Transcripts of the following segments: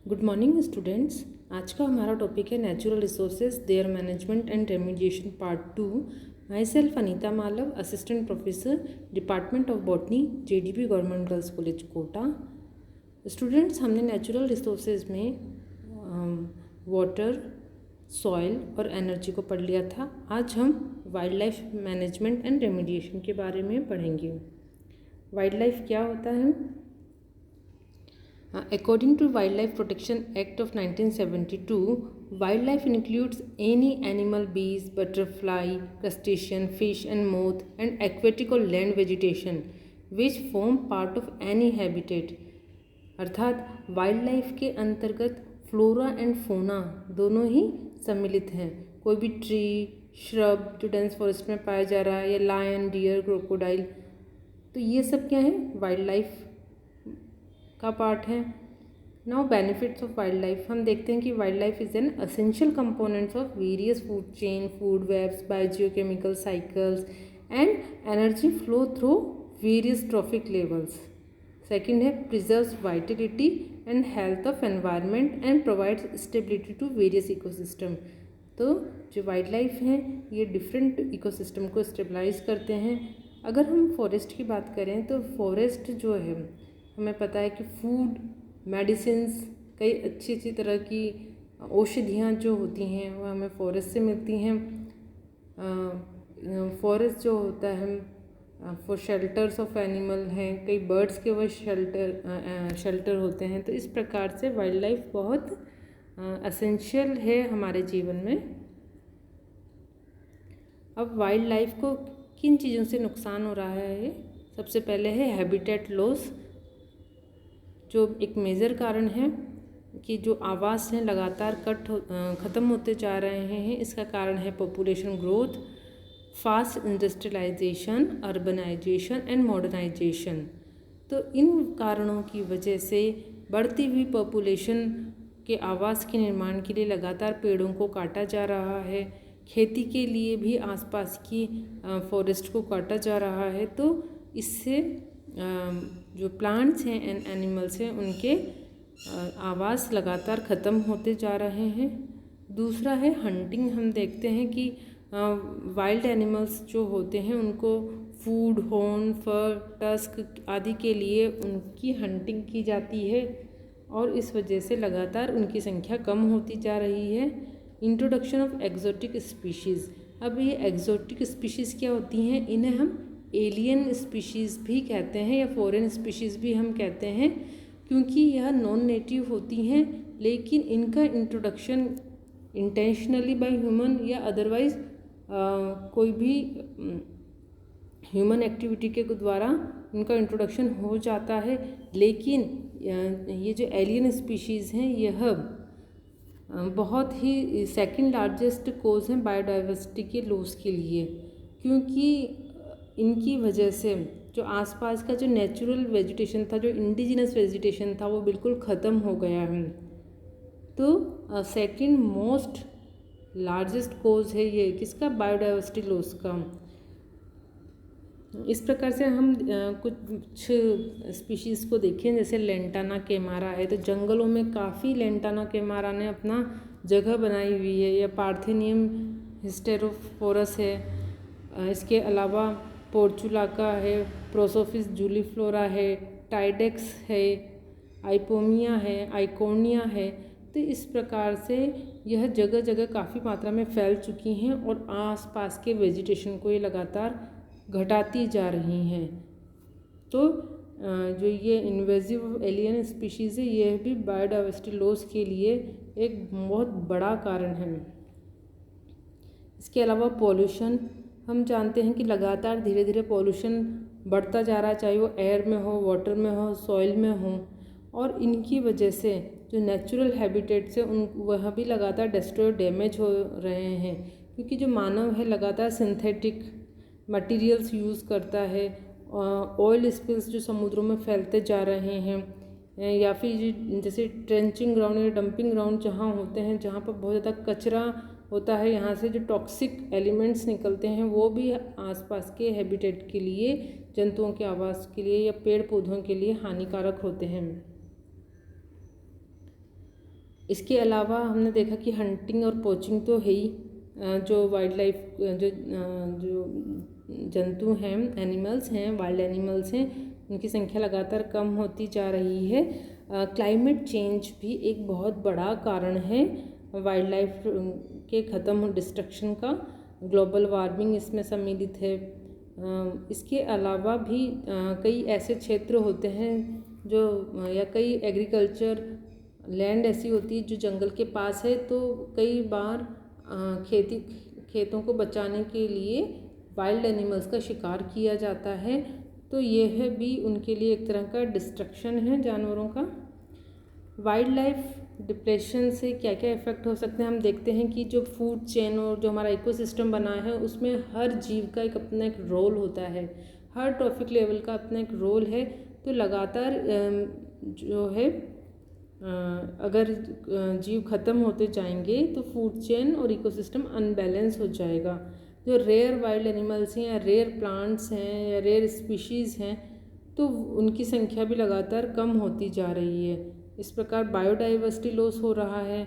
Good morning students. आज का हमारा टॉपिक है natural resources their management and remediation part 2। Myself Anita Malav, assistant professor, department of botany, JDP government girls college Kota. Students, हमने natural resources में water, soil और energy को पढ़ लिया था। आज हम wild life management and remediation के बारे में पढ़ेंगे। वाइल्ड लाइफ क्या होता है? According to Wildlife Protection Act of 1972, wildlife includes any animal, bees, butterfly, crustacean, fish and moth and aquatic or land vegetation which form part of any habitat। अर्थात wild life के अंतर्गत flora and fauna दोनों ही सम्मिलित हैं। कोई भी tree, shrub जो dense forest में पाया जा रहा है, या लायन, डियर, क्रोकोडाइल, तो ये सब क्या है? वाइल्ड लाइफ का पार्ट है। Now benefits of wild life, हम देखते हैं कि wild life is an essential components of various food chain, food webs, biogeochemical cycles and energy flow through various trophic levels. Second है preserves vitality and health of environment and provides stability to various ecosystem. तो जो wild life हैं ये different ecosystem को stabilise करते हैं। अगर हम फॉरेस्ट की बात करें तो फॉरेस्ट जो है, हमें पता है कि फूड, मेडिसिन्स, कई अच्छी तरह की औषधियाँ जो होती हैं वो हमें फॉरेस्ट से मिलती हैं। फॉरेस्ट जो होता है फॉर शेल्टर्स ऑफ एनिमल हैं, कई बर्ड्स के वो शेल्टर होते हैं। तो इस प्रकार से वाइल्ड लाइफ बहुत असेंशियल है हमारे जीवन में। अब वाइल्ड लाइफ को किन चीज़ों से नुकसान हो रहा है? सबसे पहले है हैबिटेट लॉस, जो एक मेजर कारण है कि जो आवास हैं लगातार ख़त्म होते जा रहे हैं। इसका कारण है population growth, fast industrialisation, urbanisation and modernisation. तो इन कारणों की वजह से बढ़ती हुई पॉपुलेशन के आवास के निर्माण के लिए लगातार पेड़ों को काटा जा रहा है। खेती के लिए भी आसपास की फॉरेस्ट को काटा जा रहा है। तो इससे जो प्लांट्स हैं एंड एनिमल्स हैं उनके आवास लगातार ख़त्म होते जा रहे हैं। दूसरा है हंटिंग। हम देखते हैं कि वाइल्ड एनिमल्स जो होते हैं उनको फूड, हॉर्न, फर, टस्क आदि के लिए उनकी हंटिंग की जाती है और इस वजह से लगातार उनकी संख्या कम होती जा रही है। Introduction of exotic species. अब ये एक्जोटिक स्पीशीज़ क्या होती हैं? इन्हें हम एलियन स्पीशीज़ भी कहते हैं या फॉरेन स्पीशीज़ भी हम कहते हैं, क्योंकि यह नॉन नेटिव होती हैं लेकिन इनका इंट्रोडक्शन इंटेंशनली बाय ह्यूमन या अदरवाइज कोई भी ह्यूमन एक्टिविटी के द्वारा इनका इंट्रोडक्शन हो जाता है। लेकिन ये जो एलियन स्पीशीज़ हैं यह बहुत ही सेकंड लार्जेस्ट कोज हैं बायोडाइवर्सिटी के लॉस के लिए, क्योंकि इनकी वजह से जो आसपास का जो नेचुरल वेजिटेशन था, जो इंडिजिनस वेजिटेशन था, वो बिल्कुल ख़त्म हो गया है। तो सेकंड मोस्ट लार्जेस्ट कोज है ये किसका? बायोडाइवर्सिटी लॉस का। इस प्रकार से हम कुछ स्पीशीज़ को देखें, जैसे लेंटाना केमारा है, तो जंगलों में काफ़ी लेंटाना केमारा ने अपना जगह बनाई हुई है। या पार्थेनियम हिस्टेरोफोरस है। इसके अलावा पोर्चुलाका है, प्रोसोफिस जूलीफ्लोरा है, टाइडेक्स है, आइपोमिया है, आइकोनिया है। तो इस प्रकार से यह जगह जगह काफ़ी मात्रा में फैल चुकी हैं और आसपास के वेजिटेशन को ये लगातार घटाती जा रही हैं। तो जो ये इन्वेजिव एलियन स्पीशीज़ है यह भी बायोडाइवर्सिटी लॉस के लिए एक बहुत बड़ा कारण है। इसके अलावा पॉल्यूशन, हम जानते हैं कि लगातार धीरे धीरे पॉल्यूशन बढ़ता जा रहा है, चाहे वो एयर में हो, वाटर में हो, सॉइल में हो, और इनकी वजह से जो नेचुरल हैबिटेट्स है वह भी लगातार डिस्ट्रॉय, डैमेज हो रहे हैं, क्योंकि जो मानव है लगातार सिंथेटिक मटेरियल्स यूज़ करता है। ऑयल स्पिल्स जो समुद्रों में फैलते जा रहे हैं, या फिर जैसे ट्रेंचिंग ग्राउंड या डंपिंग ग्राउंड जहाँ होते हैं, जहाँ पर बहुत ज़्यादा कचरा होता है, यहाँ से जो टॉक्सिक एलिमेंट्स निकलते हैं वो भी आसपास के हैबिटेट के लिए, जंतुओं के आवास के लिए या पेड़ पौधों के लिए हानिकारक होते हैं। इसके अलावा हमने देखा कि हंटिंग और पोचिंग तो है ही, जो वाइल्ड लाइफ जो जंतु हैं, एनिमल्स हैं, वाइल्ड एनिमल्स हैं, उनकी संख्या लगातार कम होती जा रही है। क्लाइमेट चेंज भी एक बहुत बड़ा कारण है वाइल्ड लाइफ के ख़त्म डिस्ट्रक्शन का। ग्लोबल वार्मिंग इसमें सम्मिलित है। इसके अलावा भी कई ऐसे क्षेत्र होते हैं जो या कई एग्रीकल्चर लैंड ऐसी होती है जो जंगल के पास है, तो कई बार खेतों को बचाने के लिए वाइल्ड एनिमल्स का शिकार किया जाता है, तो यह भी उनके लिए एक तरह का डिस्ट्रक्शन है जानवरों का। वाइल्ड लाइफ डिप्रेशन से क्या क्या इफ़ेक्ट हो सकते हैं हम देखते हैं कि जो फूड चेन और जो हमारा इकोसिस्टम बना है उसमें हर जीव का अपना एक रोल होता है, हर ट्रॉफिक लेवल का अपना एक रोल है। तो लगातार जो है अगर जीव ख़त्म होते जाएंगे तो फूड चेन और इकोसिस्टम अनबैलेंस हो जाएगा। जो रेयर वाइल्ड एनिमल्स हैं या रेयर प्लांट्स हैं या रेयर स्पीशीज़ हैं, तो उनकी संख्या भी लगातार कम होती जा रही है। इस प्रकार बायोडाइवर्सिटी लॉस हो रहा है।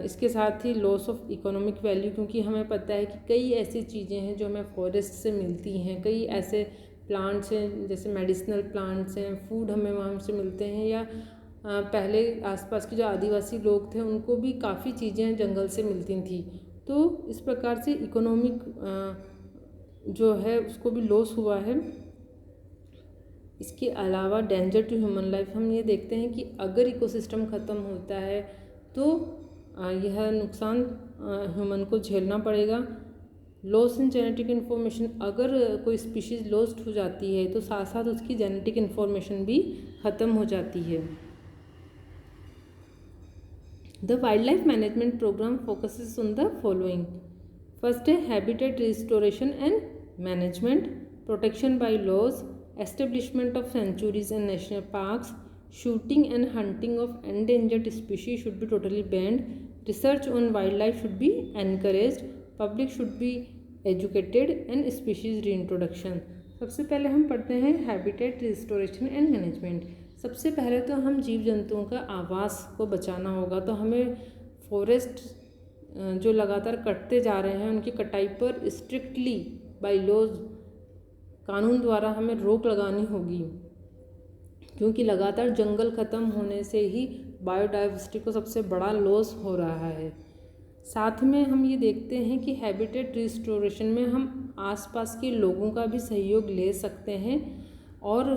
इसके साथ ही लॉस ऑफ इकोनॉमिक वैल्यू, क्योंकि हमें पता है कि कई ऐसी चीज़ें हैं जो हमें फॉरेस्ट से मिलती हैं, कई ऐसे प्लांट्स हैं जैसे मेडिसिनल प्लांट्स हैं, फूड हमें वहाँ से मिलते हैं, या पहले आसपास के जो आदिवासी लोग थे उनको भी काफ़ी चीज़ें जंगल से मिलती थी। तो इस प्रकार से इकोनॉमिक जो है उसको भी लॉस हुआ है। इसके अलावा डेंजर टू ह्यूमन लाइफ, हम ये देखते हैं कि अगर इकोसिस्टम ख़त्म होता है तो यह नुकसान ह्यूमन को झेलना पड़ेगा। लॉस इन जेनेटिक इन्फॉर्मेशन, अगर कोई स्पीशीज़ लॉस्ट हो जाती है तो साथ साथ उसकी जेनेटिक इन्फॉर्मेशन भी ख़त्म हो जाती है। The wild life management program focuses on the following. First है habitat restoration and management, protection by laws, establishment of sanctuaries and national parks, shooting and hunting of endangered species should be totally banned, research on wildlife should be encouraged, public should be educated and species reintroduction। सबसे पहले हम पढ़ते हैं habitat restoration and management. सबसे पहले तो हम जीव जंतुओं का आवास को बचाना होगा, तो हमें फॉरेस्ट जो लगातार कटते जा रहे हैं उनकी कटाई पर स्ट्रिक्टली बाय लॉज, कानून द्वारा हमें रोक लगानी होगी, क्योंकि लगातार जंगल ख़त्म होने से ही बायोडाइवर्सिटी को सबसे बड़ा लॉस हो रहा है। साथ में हम ये देखते हैं कि हैबिटेट रिस्टोरेशन में हम आसपास के लोगों का भी सहयोग ले सकते हैं और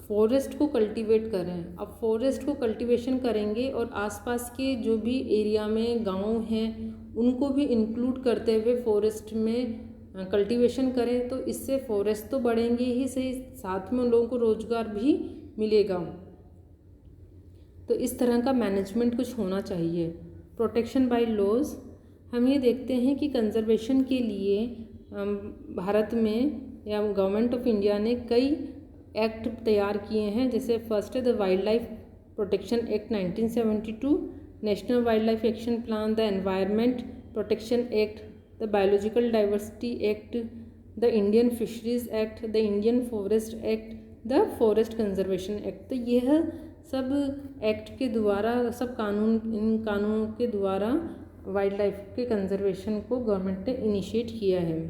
फॉरेस्ट को कल्टीवेट करें। अब फॉरेस्ट को कल्टीवेशन करेंगे और आसपास के जो भी एरिया में गांव हैं उनको भी इंक्लूड करते हुए फॉरेस्ट में कल्टीवेशन करें, तो इससे फॉरेस्ट तो बढ़ेंगे ही सही, साथ में उन लोगों को रोजगार भी मिलेगा। तो इस तरह का मैनेजमेंट कुछ होना चाहिए। प्रोटेक्शन बाय लॉज, हम ये देखते हैं कि कंजर्वेशन के लिए भारत में या गवर्नमेंट ऑफ इंडिया ने कई एक्ट तैयार किए हैं। जैसे फर्स्ट है the wild life protection act 1972, national wild life action plan, the environment protection act, the biological diversity act, the Indian fisheries act, the Indian forest act, the forest conservation act. तो यह सब act के द्वारा, सब इन कानूनों के द्वारा wild life के कंजर्वेशन को गवर्नमेंट ने इनिशिएट किया है।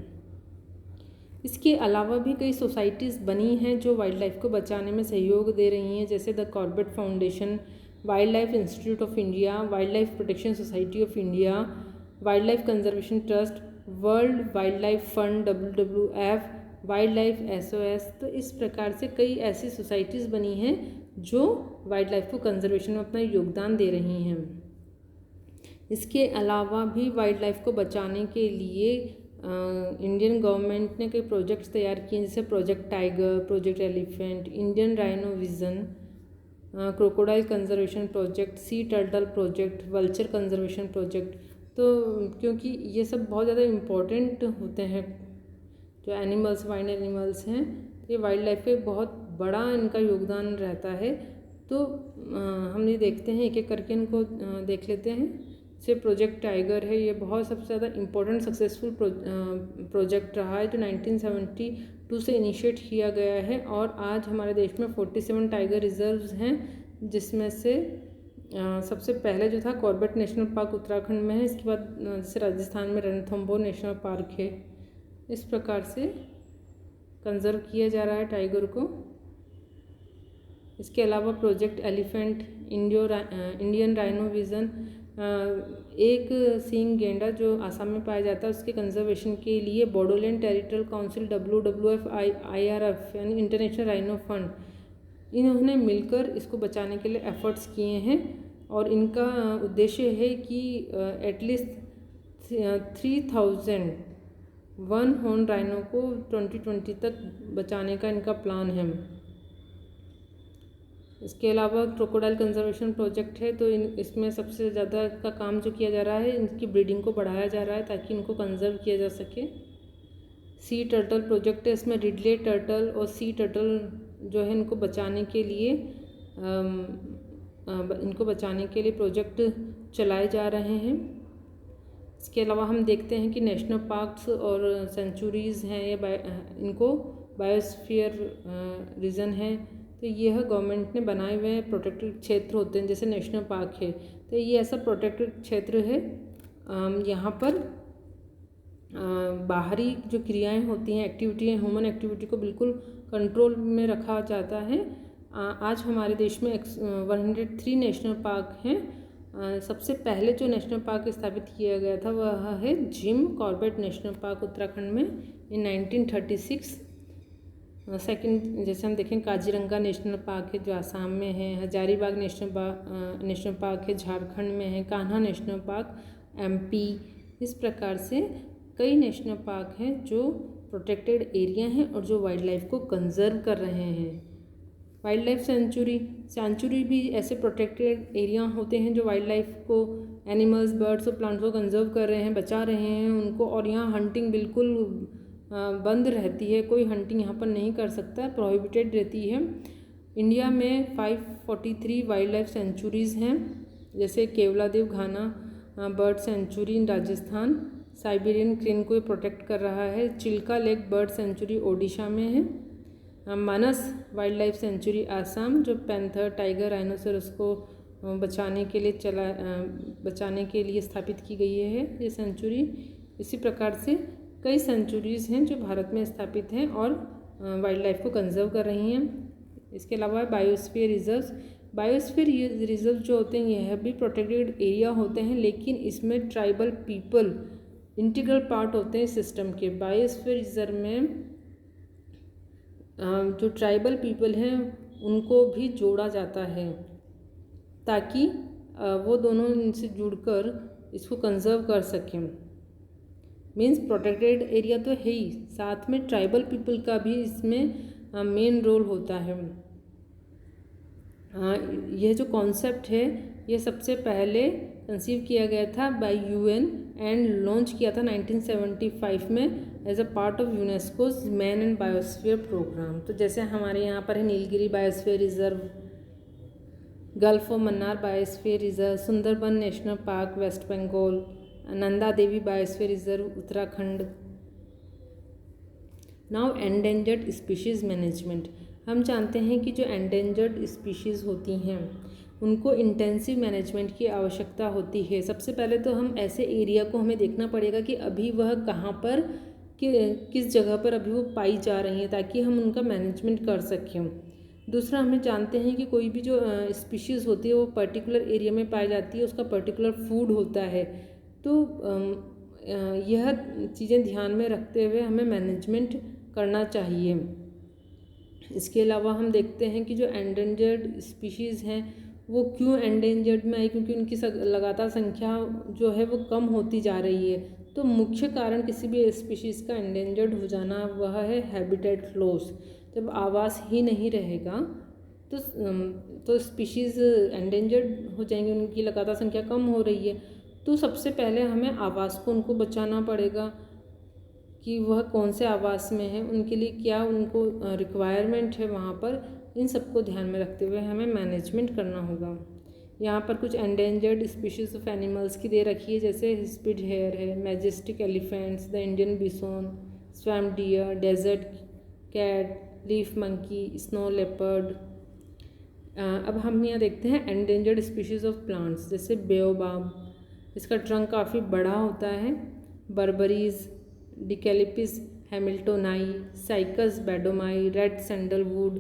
इसके अलावा भी कई सोसाइटीज़ बनी हैं जो वाइल्ड लाइफ को बचाने में सहयोग दे रही हैं, जैसे the Corbett foundation, wild life institute of India, wild life protection society of India, wild life conservation trust, world wild life fund WWF, wild life SOS। तो इस प्रकार से कई ऐसी सोसाइटीज़ बनी हैं जो वाइल्ड लाइफ को कंजर्वेशन में अपना योगदान दे रही हैं। इसके अलावा भी वाइल्ड लाइफ को बचाने के लिए इंडियन गवर्नमेंट ने कई प्रोजेक्ट्स तैयार किए, जैसे project tiger, project elephant, Indian rhino vision, crocodile conservation project, sea turtle project, vulture conservation project. तो क्योंकि ये सब बहुत ज़्यादा इम्पोर्टेंट होते हैं, जो एनिमल्स, वाइल्ड एनिमल्स हैं, ये वाइल्ड लाइफ पे बहुत बड़ा इनका योगदान रहता है। तो हम ये देखते हैं, एक एक करके इनको देख लेते हैं। जैसे प्रोजेक्ट टाइगर है, ये बहुत सबसे ज़्यादा इम्पोर्टेंट सक्सेसफुल प्रोजेक्ट रहा है, जो 1972 से इनिशिएट किया गया है और आज हमारे देश में 47 टाइगर रिजर्व्स हैं, जिसमें से सबसे पहले जो था कॉर्बेट नेशनल पार्क उत्तराखंड में है। इसके बाद जैसे राजस्थान में रणथंभौर नेशनल पार्क है। इस प्रकार से कंजर्व किया जा रहा है टाइगर को। इसके अलावा project elephant, Indian rhino vision, एक सींग गेंडा जो आसाम में पाया जाता है, उसके कंजर्वेशन के लिए Bodoland territorial council WWF IRF यानी इंटरनेशनल राइनो फंड, इन्होंने मिलकर इसको बचाने के लिए एफर्ट्स किए हैं। और इनका उद्देश्य है कि एटलीस्ट 3000 वन हॉर्न राइनो को 2020 तक बचाने का इनका प्लान है। इसके अलावा क्रोकोडाइल कंजर्वेशन प्रोजेक्ट है, तो इसमें सबसे ज़्यादा का काम जो किया जा रहा है, इनकी ब्रीडिंग को बढ़ाया जा रहा है ताकि इनको कंजर्व किया जा सके। सी टर्टल प्रोजेक्ट है, इसमें रिडले टर्टल और सी टर्टल जो है इनको बचाने के लिए प्रोजेक्ट चलाए जा रहे हैं। इसके अलावा हम देखते हैं कि नेशनल पार्क्स और सेंचुरीज़ हैं, इनको बायोस्फीयर रीजन है, तो यह गवर्नमेंट ने बनाए हुए प्रोटेक्टेड क्षेत्र होते हैं। जैसे नेशनल पार्क है तो ये ऐसा प्रोटेक्टेड क्षेत्र है, यहाँ पर बाहरी जो क्रियाएं होती हैं, एक्टिविटी हैं, ह्यूमन एक्टिविटी को बिल्कुल कंट्रोल में रखा जाता है। आज हमारे देश में 103 नेशनल पार्क हैं। सबसे पहले जो नेशनल पार्क स्थापित किया गया था वह है Jim Corbett national park Uttarakhand में इन 1936। सेकंड जैसे हम देखें काजीरंगा नेशनल पार्क है जो आसाम में है, हजारीबाग नेशनल पार्क है झारखंड में है, कान्हा नेशनल पार्क MP। इस प्रकार से कई नेशनल पार्क हैं जो प्रोटेक्टेड एरिया हैं और जो वाइल्ड लाइफ को कंजर्व कर रहे हैं। वाइल्ड लाइफ सेंचुरी भी ऐसे प्रोटेक्टेड एरिया होते हैं जो वाइल्ड लाइफ को, एनिमल्स, बर्ड्स और प्लांट्स को कंजर्व कर रहे हैं, बचा रहे हैं उनको। और यहाँ हंटिंग बिल्कुल बंद रहती है, कोई हंटिंग यहाँ पर नहीं कर सकता, प्रोहिबिटेड रहती है। इंडिया में 543 वाइल्ड लाइफ सेंचुरीज़ हैं, जैसे Keoladeo Ghana bird sanctuary in Rajasthan, Siberian crane को प्रोटेक्ट कर रहा है। Chilika lake bird sanctuary Odisha में है। Manas wildlife sanctuary Assam, जो पैंथर, टाइगर, राइनोसरस को बचाने के लिए स्थापित की गई है ये सेंचुरी। इसी प्रकार से कई सेंचुरीज़ हैं जो भारत में स्थापित हैं और वाइल्ड लाइफ को कंजर्व कर रही हैं। इसके अलावा बायोस्फीयर रिजर्व जो होते हैं यह भी प्रोटेक्टेड एरिया होते हैं, लेकिन इसमें ट्राइबल पीपल इंटीग्रल पार्ट होते हैं सिस्टम के। बायोस्फीयर रिजर्व में जो ट्राइबल पीपल हैं उनको भी जोड़ा जाता है ताकि वो दोनों इनसे जुड़कर इसको कंजर्व कर सकें। मीन्स प्रोटेक्टेड एरिया तो है ही, साथ में ट्राइबल पीपल का भी इसमें मेन रोल होता है। यह जो कॉन्सेप्ट है ये सबसे पहले कंसीव किया गया था बाय UN एंड लॉन्च किया था 1975 में as a part of UNESCO's man and biosphere programme. तो जैसे हमारे यहाँ पर है Nilgiri biosphere reserve, gulf of Mannar biosphere reserve, Sundarban national park West Bengal, Nanda Devi biosphere reserve Uttarakhand. Now endangered species management. हम जानते हैं कि जो एंडेंजर्ड स्पीशीज़ होती हैं उनको इंटेंसिव मैनेजमेंट की आवश्यकता होती है। सबसे पहले तो हम ऐसे एरिया को हमें देखना पड़ेगा कि अभी वह कहाँ पर किस जगह पर अभी वो पाई जा रही हैं ताकि हम उनका मैनेजमेंट कर सकें। दूसरा, हमें जानते हैं कि कोई भी जो स्पीशीज़ होती है वो पर्टिकुलर एरिया में पाई जाती है, उसका पर्टिकुलर फूड होता है। तो यह चीज़ें ध्यान में रखते हुए हमें मैनेजमेंट करना चाहिए। इसके अलावा हम देखते हैं कि जो एंडेंजर्ड स्पीशीज़ हैं वो क्यों एंडेंजर्ड में आई, क्योंकि उनकी लगातार संख्या जो है वो कम होती जा रही है। तो मुख्य कारण किसी भी स्पीशीज़ का एंडेंजर्ड हो जाना वह है हैबिटेट लॉस। जब आवास ही नहीं रहेगा तो स्पीशीज़ एंडेंजर्ड हो जाएंगे, उनकी लगातार संख्या कम हो रही है। तो सबसे पहले हमें आवास को उनको बचाना पड़ेगा कि वह कौन से आवास में है, उनके लिए क्या उनको रिक्वायरमेंट है वहाँ पर, इन सबको ध्यान में रखते हुए हमें मैनेजमेंट करना होगा। यहाँ पर कुछ एंडेंजर्ड स्पीशीज़ ऑफ एनिमल्स की दे रखी है, जैसे स्पीड हेयर है, majestic elephants, the Indian bison, swamp deer, desert cat, leaf monkey, snow leopard, अब हम यहाँ देखते हैं एंडेंजर्ड स्पीशीज़ ऑफ प्लांट्स, जैसे बेओबाब, इसका ट्रंक काफ़ी बड़ा होता है। बर्बरीज, डिकेलिपिस हैमिल्टोनाई, साइकस बैडोमाई, रेड सैंडलवुड।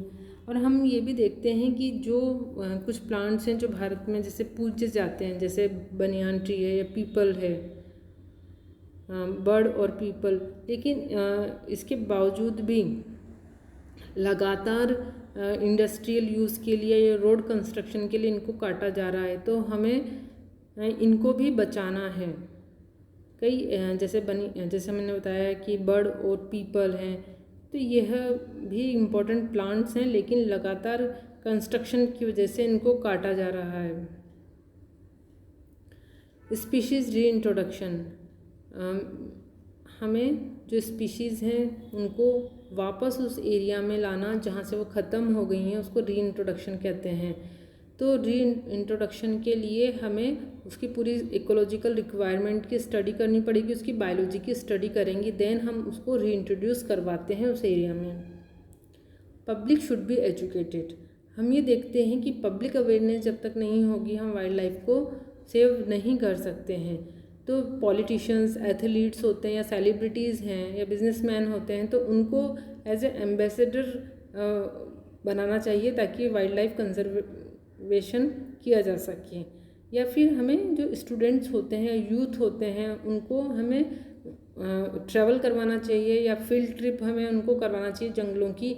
और हम ये भी देखते हैं कि जो कुछ प्लांट्स हैं जो भारत में जैसे पूजे जाते हैं, जैसे बनियान ट्री है या पीपल है, बर्ड और पीपल, लेकिन इसके बावजूद भी लगातार इंडस्ट्रियल यूज़ के लिए या रोड कंस्ट्रक्शन के लिए इनको काटा जा रहा है। तो हमें इनको भी बचाना है। कई जैसे मैंने बताया कि बर्ड और पीपल हैं, तो यह भी इम्पोर्टेंट प्लांट्स हैं, लेकिन लगातार कंस्ट्रक्शन की वजह से इनको काटा जा रहा है। स्पीशीज़ रीइंट्रोडक्शन, हमें जो स्पीशीज़ हैं उनको वापस उस एरिया में लाना जहाँ से वो ख़त्म हो गई हैं, उसको रीइंट्रोडक्शन कहते हैं। तो रीइंट्रोडक्शन के लिए हमें उसकी पूरी इकोलॉजिकल रिक्वायरमेंट की स्टडी करनी पड़ेगी, उसकी बायोलॉजी की स्टडी करेंगे, देन हम उसको रीइंट्रोड्यूस करवाते हैं उस एरिया में। पब्लिक शुड बी एजुकेटेड, हम ये देखते हैं कि पब्लिक अवेयरनेस जब तक नहीं होगी हम वाइल्ड लाइफ को सेव नहीं कर सकते हैं। तो पॉलिटिशियंस, एथलीट्स होते हैं या सेलिब्रिटीज़ हैं या बिजनेसमैन होते हैं, तो उनको एज ए एम्बेसडर बनाना चाहिए ताकि वाइल्ड लाइफ कंजर्वेशन किया जा सके। या फिर हमें जो स्टूडेंट्स होते हैं, यूथ होते हैं, उनको हमें ट्रैवल करवाना चाहिए या फील्ड ट्रिप हमें उनको करवाना चाहिए जंगलों की।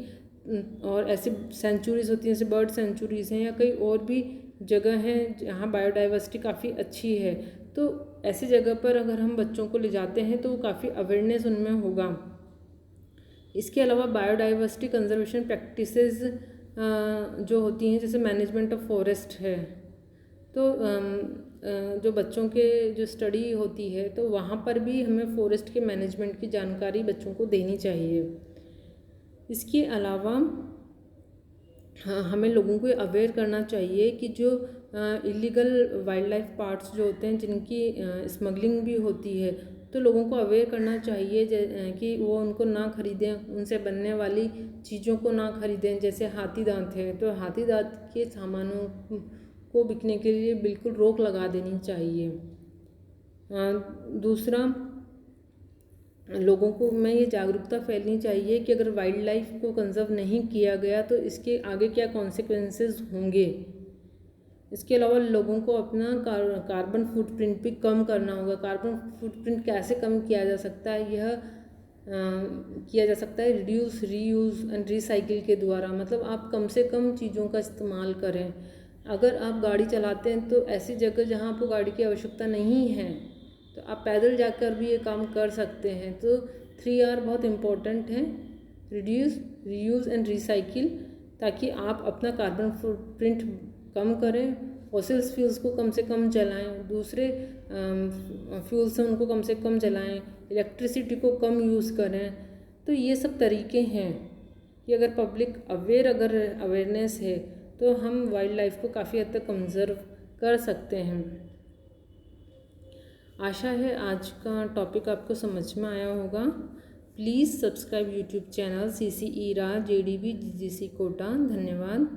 और ऐसी सेंचुरीज़ होती हैं जैसे बर्ड सेंचुरीज़ हैं या कई और भी जगह हैं जहाँ बायोडाइवर्सिटी काफ़ी अच्छी है। तो ऐसी जगह पर अगर हम बच्चों को ले जाते हैं तो काफ़ी अवेयरनेस उनमें होगा। इसके अलावा बायोडाइवर्सिटी कंजर्वेशन प्रैक्टिसेस जो होती हैं, जैसे मैनेजमेंट ऑफ फॉरेस्ट है, तो जो बच्चों के जो स्टडी होती है तो वहाँ पर भी हमें फॉरेस्ट के मैनेजमेंट की जानकारी बच्चों को देनी चाहिए। इसके अलावा हमें लोगों को अवेयर करना चाहिए कि जो इलीगल वाइल्ड लाइफ पार्ट्स जो होते हैं जिनकी स्मगलिंग भी होती है, तो लोगों को अवेयर करना चाहिए कि वो उनको ना खरीदें, उनसे बनने वाली चीज़ों को ना खरीदें। जैसे हाथी दांत है, तो हाथी दांत के सामानों को बिकने के लिए बिल्कुल रोक लगा देनी चाहिए। दूसरा, लोगों को में ये जागरूकता फैलनी चाहिए कि अगर वाइल्ड लाइफ को कंजर्व नहीं किया गया तो इसके आगे क्या कॉन्सिक्वेंसेस होंगे। इसके अलावा लोगों को अपना कार्बन फुटप्रिंट भी कम करना होगा। कार्बन फुटप्रिंट कैसे कम किया जा सकता है, यह किया जा सकता है रिड्यूस, रीयूज़ एंड रिसाइकिल के द्वारा। मतलब आप कम से कम चीज़ों का इस्तेमाल करें। अगर आप गाड़ी चलाते हैं तो ऐसी जगह जहाँ आपको गाड़ी की आवश्यकता नहीं है तो आप पैदल जाकर भी ये काम कर सकते हैं। तो 3R बहुत इम्पोर्टेंट है, रिड्यूस, रीयूज़ एंड रिसाइकिल, ताकि आप अपना कार्बन फुटप्रिंट कम करें। फॉसिल्स फ्यूल्स को कम से कम जलाएं, दूसरे फ्यूल्स हैं उनको कम से कम जलाएं, इलेक्ट्रिसिटी को कम यूज़ करें। तो ये सब तरीके हैं कि अगर पब्लिक अवेयरनेस है तो हम वाइल्ड लाइफ को काफ़ी हद तक कंजर्व कर सकते हैं। आशा है आज का टॉपिक आपको समझ में आया होगा। Please subscribe YouTube channel CC ERA JDB GGC Kota. धन्यवाद।